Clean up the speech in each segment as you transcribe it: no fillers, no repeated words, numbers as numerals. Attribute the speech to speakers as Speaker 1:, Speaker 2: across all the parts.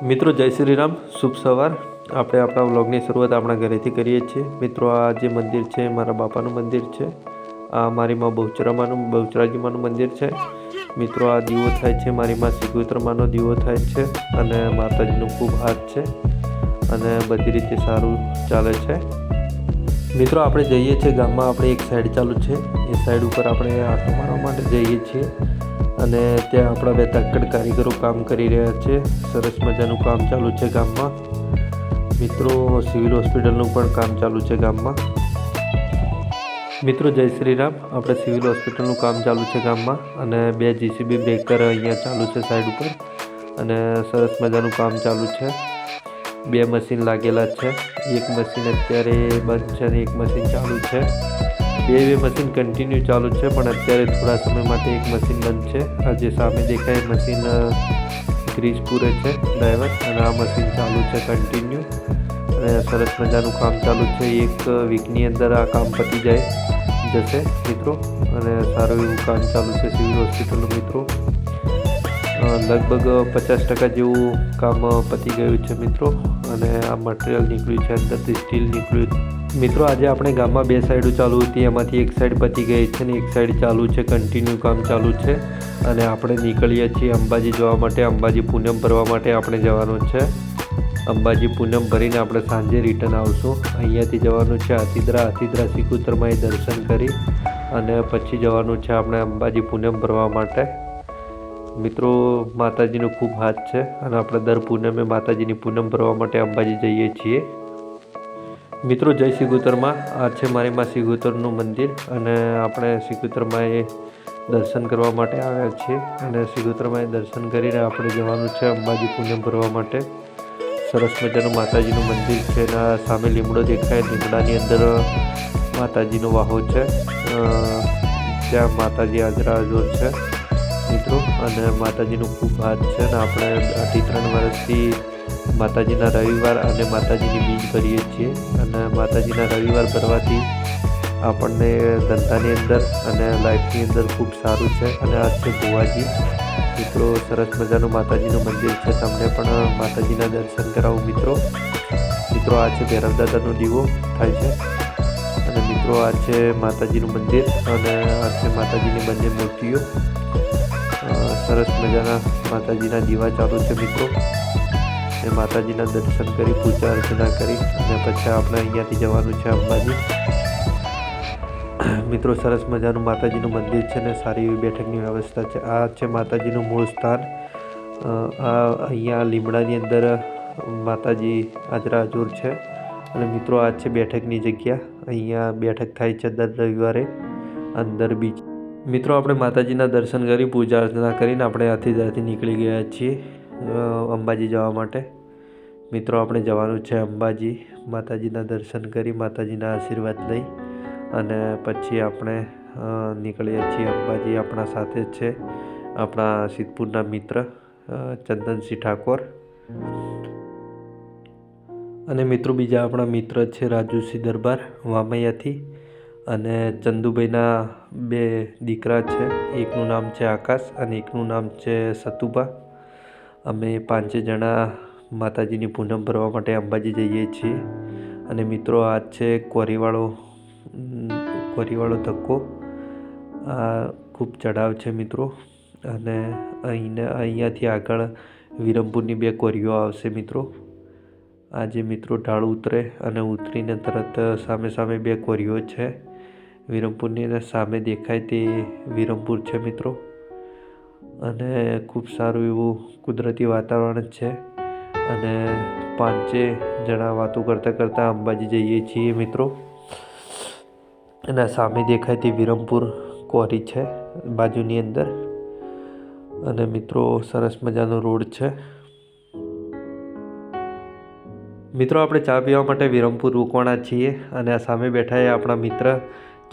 Speaker 1: મિત્રો જય શ્રી રામ, શુભ સવાર. આપણે આપણા વ્લોગની શરૂઆત આપણા ઘરેથી કરીએ છીએ. મિત્રો આ જે મંદિર છે મારા બાપાનું મંદિર છે. આ મારી માં બહુચરાજીમાનું મંદિર છે. મિત્રો આ દીવો થાય છે મારી માં સિગોતરમાનો દીવો થાય છે અને માતાજીનો ખૂબ હાથ છે અને બધી રીતે સારું ચાલે છે. મિત્રો આપણે જઈએ છીએ ગામમાં. આપણે એક સાઈડ ચાલુ છે, એ સાઈડ ઉપર આપણે આટો મારવા માટે જઈએ છીએ અને ત્યાં આપણા બે તક્કડ કારીગરો કામ કરી રહ્યા છે. સરસ મજાનું કામ ચાલુ છે ગામમાં. મિત્રો સિવિલ હોસ્પિટલનું પણ કામ ચાલુ છે ગામમાં. મિત્રો જય શ્રી રામ. આપણે સિવિલ હોસ્પિટલનું કામ ચાલુ છે ગામમાં અને બે જીસીબી બ્રેકર અહીંયા ચાલુ છે સાઈડ ઉપર અને સરસ મજાનું કામ ચાલુ છે. બે મશીન લાગેલા છે. એક મશીન અત્યારે બંધ છે અને એક મશીન ચાલુ છે. બે મશીન કન્ટિન્યુ ચાલુ છે, પણ અત્યારે થોડા સમય માટે એક મશીન બંધ છે. આ જે સામે દેખાય મશીન ગ્રીસ પૂરે છે ડ્રાઈવર, અને આ મશીન ચાલુ છે કન્ટિન્યુ અને સરસ મજાનું કામ ચાલુ છે. એક વીકની અંદર આ કામ પતી જશે મિત્રો અને સારું એવું કામ ચાલુ છે સિવિલ હોસ્પિટલનું. મિત્રો લગભગ 50% જેવું કામ પતી ગયું છે મિત્રો અને આ મટીરિયલ નીકળ્યું છે, અંદરથી સ્ટીલ નીકળ્યું. મિત્રો આજે આપણે ગામમાં બે સાઈડો ચાલુ હતી, એમાંથી એક સાઈડ પતી ગઈ છે અને એક સાઈડ ચાલુ છે, કન્ટિન્યુ કામ ચાલુ છે અને આપણે નીકળીએ છીએ અંબાજી જવા માટે. અંબાજી પૂનમ ભરવા માટે આપણે જવાનું છે. અંબાજી પૂનમ ભરીને આપણે સાંજે રિટર્ન આવશું. અહીંયાથી જવાનું છે હાથીદરા સિગોતરમાએ દર્શન કરી અને પછી જવાનું છે આપણે અંબાજી પૂનમ ભરવા માટે. મિત્રો માતાજીનો ખૂબ હાથ છે અને આપણે દર પૂનમે માતાજીની પૂનમ ભરવા માટે અંબાજી જઈએ છીએ. મિત્રો જય સિગોતરમાં. આ છે મારી માં સિગોતરનું મંદિર અને આપણે સિગોતરમાએ દર્શન કરવા માટે આવ્યા છીએ અને સિગોતરમાએ દર્શન કરીને આપણે જવાનું છે અંબાજી પૂનમ ભરવા માટે. સરસ મજાનું માતાજીનું મંદિર છે અને સામે લીમડો દેખાય. લીમડાની અંદર માતાજીનો વાહો છે. ત્યાં માતાજી હાજર છે મિત્રો અને માતાજીનો ખૂબ હાથ છે અને આપણે 2-3 વર્ષથી માતાજીના રવિવાર અને માતાજીની બીજ ભરીએ છીએ અને માતાજીના રવિવાર ભરવાથી આપણને ધંધાની અંદર અને લાઈફની અંદર ખૂબ સારું છે. અને આ છે ભુવાજી. મિત્રો સરસ મજાનું માતાજીનું મંદિર છે. તમને પણ માતાજીના દર્શન કરાવું મિત્રો. આ છે ભૈરવદાદાનો દીવો થાય છે અને મિત્રો આ છે માતાજીનું મંદિર અને આ છે માતાજીની બંને મૂર્તિઓ. સરસ મજાના માતાજીના દીવા ચાલુ છે મિત્રો. એ માતાજીના દર્શન કરી પૂજા અર્ચના કરી અને પછી આપણે અહીંયાથી જવાનું છે અંબાજી. મિત્રો સરસ મજાનું માતાજીનું મંદિર છે ને સારી એવી બેઠકની વ્યવસ્થા છે. આ છે માતાજીનું મૂળ સ્થાન. અહીંયા લીમડાની અંદર માતાજી હાજર છે અને મિત્રો આ છે બેઠકની જગ્યા. અહીંયા બેઠક થાય છે દર રવિવારે અંદર બીચ. મિત્રો આપણે માતાજીના દર્શન કરી પૂજા અર્ચના કરીને આપણે હાથીદરાથી નીકળી ગયા છીએ અંબાજી જવા માટે. મિત્રો આપણે જવાનું છે અંબાજી. માતાજીના દર્શન કરી માતાજીના આશીર્વાદ લઈ અને પછી આપણે નીકળીએ છીએ અંબાજી. આપણા સાથે છે આપણા સિદ્ધપુરના મિત્ર ચંદનસિંહ ઠાકોર અને મિત્રો બીજા આપણા મિત્ર છે રાજુસિંહ દરબાર વામૈયાથી અને ચંદુભાઈના 2 દીકરા છે. એકનું નામ છે આકાશ અને એકનું નામ છે સતુભા. અમે 5 જણા માતાજીની પૂનમ ભરવા માટે અંબાજી જઈએ છીએ અને મિત્રો આ છે કોરીવાળો ધક્કો. આ ખૂબ ચઢાવ છે મિત્રો અને અહીંયાથી આગળ વિરમપુરની 2 કોરીઓ આવશે મિત્રો. આજે મિત્રો ઢાળ ઉતરે અને ઉતરીને તરત સામે 2 કોરીઓ છે વિરમપુરની અને સામે દેખાય તે વિરમપુર છે મિત્રો. અને ખૂબ સારું એવું કુદરતી વાતાવરણ છે અને 5 જણા વાતો કરતાં અંબાજી જઈએ છીએ મિત્રો. અને સામે દેખાય તે વિરમપુર કોરી છે બાજુની અંદર અને મિત્રો સરસ મજાનો રોડ છે. મિત્રો આપણે ચા પીવા માટે વિરમપુર રોકવાના છીએ અને આ સામે બેઠા એ આપણા મિત્ર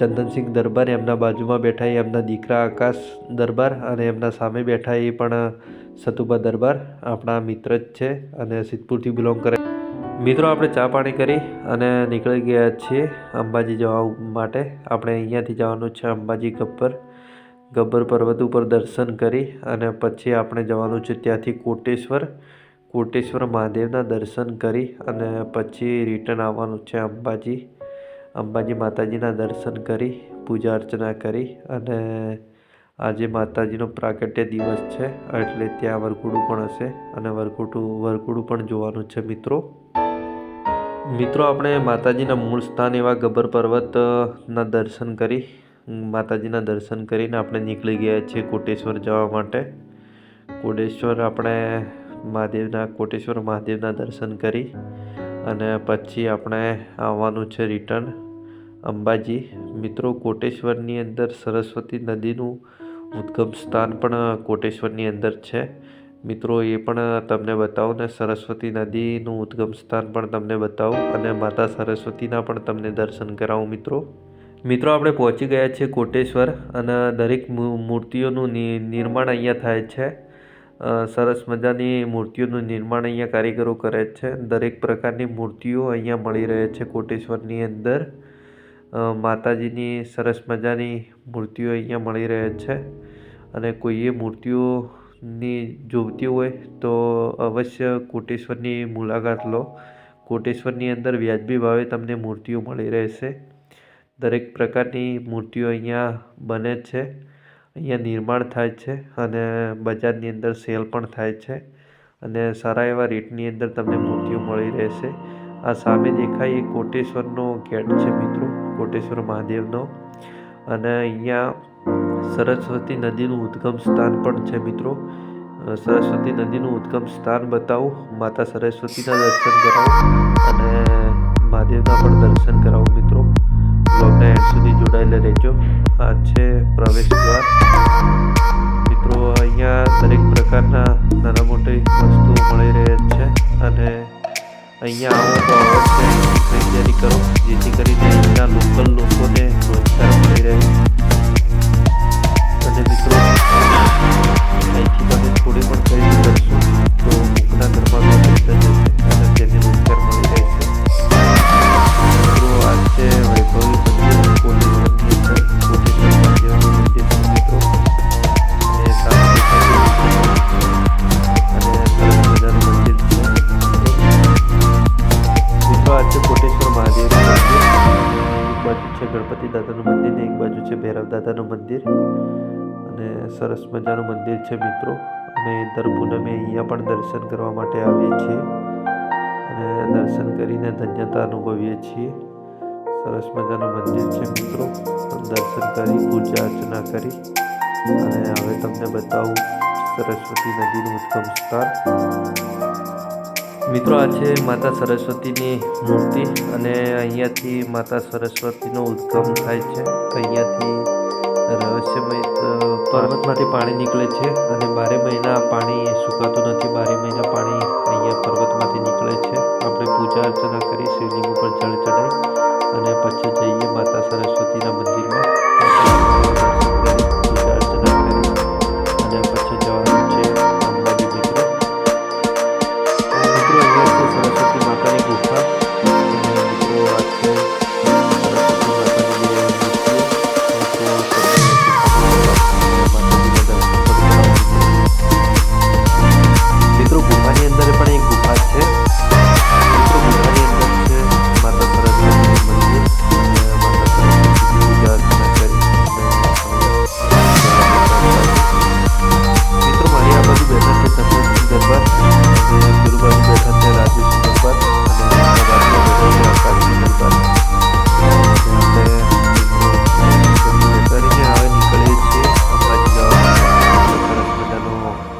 Speaker 1: ચંદનસિંહ દરબાર. એમના બાજુમાં બેઠા એ એમના દીકરા આકાશ દરબાર અને એમના સામે બેઠા એ પણ સતુભા દરબાર આપણા મિત્ર જ છે અને સિદ્ધપુરથી બિલોંગ કરે. મિત્રો આપણે ચા પાણી કરી અને નીકળી ગયા છીએ અંબાજી જવા માટે. આપણે અહીંયાથી જવાનું છે અંબાજી ગબ્બર પર્વત ઉપર દર્શન કરી અને પછી આપણે જવાનું છે ત્યાંથી કોટેશ્વર. કોટેશ્વર મહાદેવના દર્શન કરી અને પછી રિટર્ન આવવાનું છે અંબાજી માતાજીના દર્શન કરી પૂજા અર્ચના કરી અને આજે માતાજીનો પ્રાગટ્ય દિવસ છે એટલે ત્યાં વરઘોડું પણ હશે અને વરઘોડું પણ જોવાનું છે મિત્રો આપણે માતાજીના મૂળ સ્થાન એવા ગબ્બર પર્વતના દર્શન કરી માતાજીના દર્શન કરીને આપણે નીકળી ગયા છીએ કોટેશ્વર જવા માટે કોટેશ્વર મહાદેવના દર્શન કરી અને પછી આપણે આવવાનું છે રિટર્ન અંબાજી મિત્રો કોટેશ્વરની અંદર સરસ્વતી નદીનું ઉદ્ગમ સ્થાન પણ કોટેશ્વરની અંદર છે મિત્રો એ પણ તમને બતાવું ને સરસ્વતી નદીનું ઉદ્ગમ સ્થાન પણ તમને બતાવું અને માતા સરસ્વતીના પણ તમને દર્શન કરાવું મિત્રો આપણે પહોંચી ગયા છીએ કોટેશ્વર અને દરેક મૂર્તિઓનું નિર્માણ અહીંયા થાય છે સરસ મજાની મૂર્તિઓનું નિર્માણ અહીંયા કારીગરો કરે છે દરેક પ્રકારની મૂર્તિઓ અહીંયા મળી રહે છે કોટેશ્વરની અંદર માતાજીની સરસ મજાની મૂર્તિઓ અહીંયા મળી રહે છે અને કોઈએ મૂર્તિઓની જોઈતી હોય તો અવશ્ય કોટેશ્વરની મુલાકાત લો કોટેશ્વરની અંદર વ્યાજબી ભાવે તમને મૂર્તિઓ મળી રહેશે દરેક પ્રકારની મૂર્તિઓ અહીંયા બને છે અહીંયા નિર્માણ થાય છે અને બજારની અંદર સેલ પણ થાય છે અને સારા એવા રેટની અંદર તમને મૂર્તિઓ મળી રહેશે આ સામે દેખાય એ કોટેશ્વરનો ગેટ છે મિત્રો કોટેશ્વર મહાદેવનો અને અહીંયા સરસ્વતી નદીનું ઉદ્ગમ સ્થાન પણ છે મિત્રો સરસ્વતી નદીનું ઉદ્ગમ સ્થાન બતાવું માતા સરસ્વતીના દર્શન કરાવું અને મહાદેવના પણ દર્શન કરાવું મિત્રો બ્લોગના એન્ડ સુધી જોડાયેલા રહેજો આ છે પ્રવેશ દ્વાર મિત્રો અહીંયા દરેક પ્રકારના નાના મોટી વસ્તુઓ મળી રહે છે અને અહીંયા આવો તો અવશ્ય ખરીદારી કરો જેથી કરીને અહીંના લોકલ લોકોને રોજગાર મળી રહે અને મિત્રો અહીંથી તમે થોડી પણ ખરીદી કરશો તો મૂકના ઘરમાં ખરીદાઈ જશે અને તેને રોજગાર મળી રહેશે મિત્રો આ છે વૈભવી ગણપતિ દાદાનું મંદિર ને એક બાજુ છે ભૈરવ દાદાનું મંદિર અને સરસ મજાનું મંદિર છે મિત્રો અમે દર પૂનમે અહીંયા પણ દર્શન કરવા માટે આવીએ છીએ અને દર્શન કરીને ધન્યતા અનુભવીએ છીએ સરસ મજાનું મંદિર છે મિત્રો દર્શન કરી પૂજા અર્ચના કરી અને હવે તમને બતાવું સરસ્વતી નદીનું ઉદ્ગમ સ્થાન મિત્રો આ છે માતા સરસ્વતીની મૂર્તિ અને અહીંયાથી માતા સરસ્વતીનો ઉદ્ગમ થાય છે અહીંયાથી રહસ્યમય પર્વતમાંથી પાણી નીકળે છે અને 12 મહિના પાણી સુકાતું નથી 12 મહિના પાણી અહીંયા પર્વતમાંથી નીકળે છે આપણે પૂજા અર્ચના કરી શિવલિંગ ઉપર જળ ચડાવી અને પછી જઈએ માતા સરસ્વતીના મંદિરમાં પૂજા અર્ચના કરી અને પછી જવાનું છે અંબાજી મિત્રો અહીંયા છે સરસ્વતી માતાની ગુફા મિત્રો આ છે મિત્રો ગુફાની અંદર પણ એક ગુફા છે મિત્રો ગુફાની અંદર છે માતા સરસ્વતીનું મંદિર અને માતા સરસ્વતીની પૂજા અર્ચના કરી મિત્રો મારી આ બાજુ બેઠા છે તપસ્વી દરબાર અને પેલું બાજુ બેઠા છે રાજેશ્વરી દરબાર અને આ બાજુ બેઠા છે આકાશી દરબાર કરીને હવે નીકળીએ છીએ અંબાજી જવા સરસ મજાનો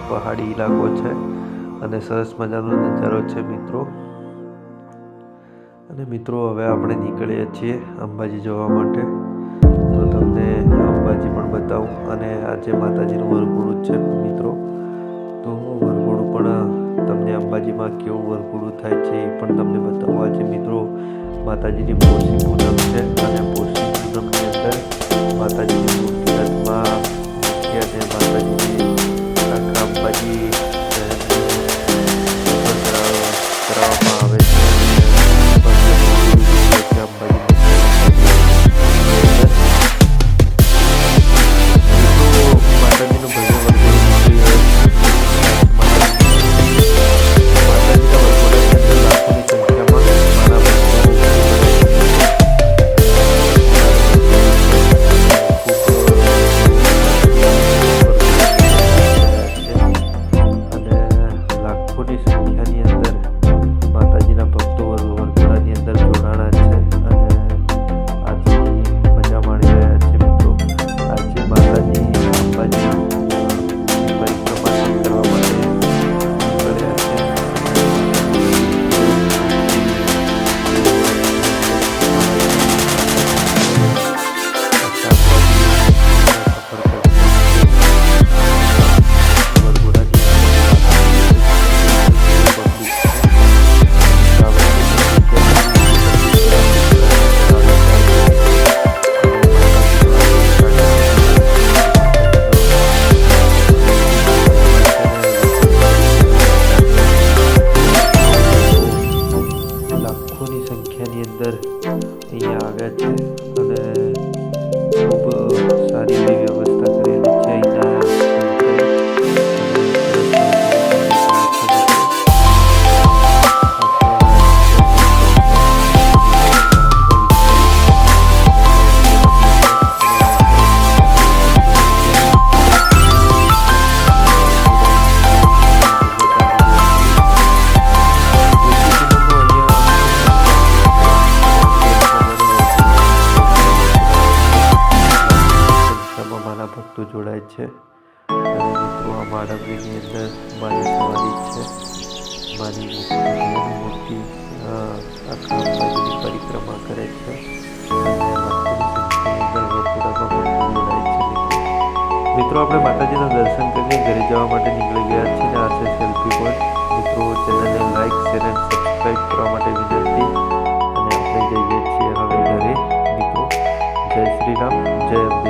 Speaker 1: પહાડી ઇલાકો છે અને સરસ મજાનો નજારો છે મિત્રો અને મિત્રો હવે આપણે નીકળીએ છીએ અંબાજી જવા માટે તો તમને અંબાજી પણ બતાવું અને આજે માતાજીનું વરઘોડું છે મિત્રો તો વરઘોડું પણ તમને અંબાજીમાં કેવું વરઘોડું થાય છે એ પણ તમને બતાવું આજે મિત્રો માતાજીની પોષી પૂનમ છે અને પોષી પૂનમની અંદર માતાજીની મૂર્તિ હાથમાં મૂકી અને માતાજીની આખા અંબાજી કરાવવામાં આવે છે માતાજીનું ભજન અંદર અહીંયા આવ્યા છે અને ખૂબ સારી એવી વ્યવસ્થા કરેલી છે અહીંયા મારા ભક્તો જોડાય છે અને મિત્રો આ માળવડીની અંદર મારી સવારી છે. મારી મૂર્તિ આખા અંબાજીની પરિક્રમા કરે છે અને ભક્તોની સંખ્યાની અંદર થોડા ભક્તો જોડાય છે. મિત્રો આપણે માતાજીના દર્શન કરીને ઘરે જવા માટે નીકળી ગયા છીએ અને આ છે સેલ્ફી પોઈન્ટ. મિત્રો ચેનલને લાઈક શેર અને સબસ્ક્રાઈબ કરવા માટે વિનંતી અને આપણે જઈએ છીએ હવે ઘરે. મિત્રો જય શ્રી રામ, જય અંબે.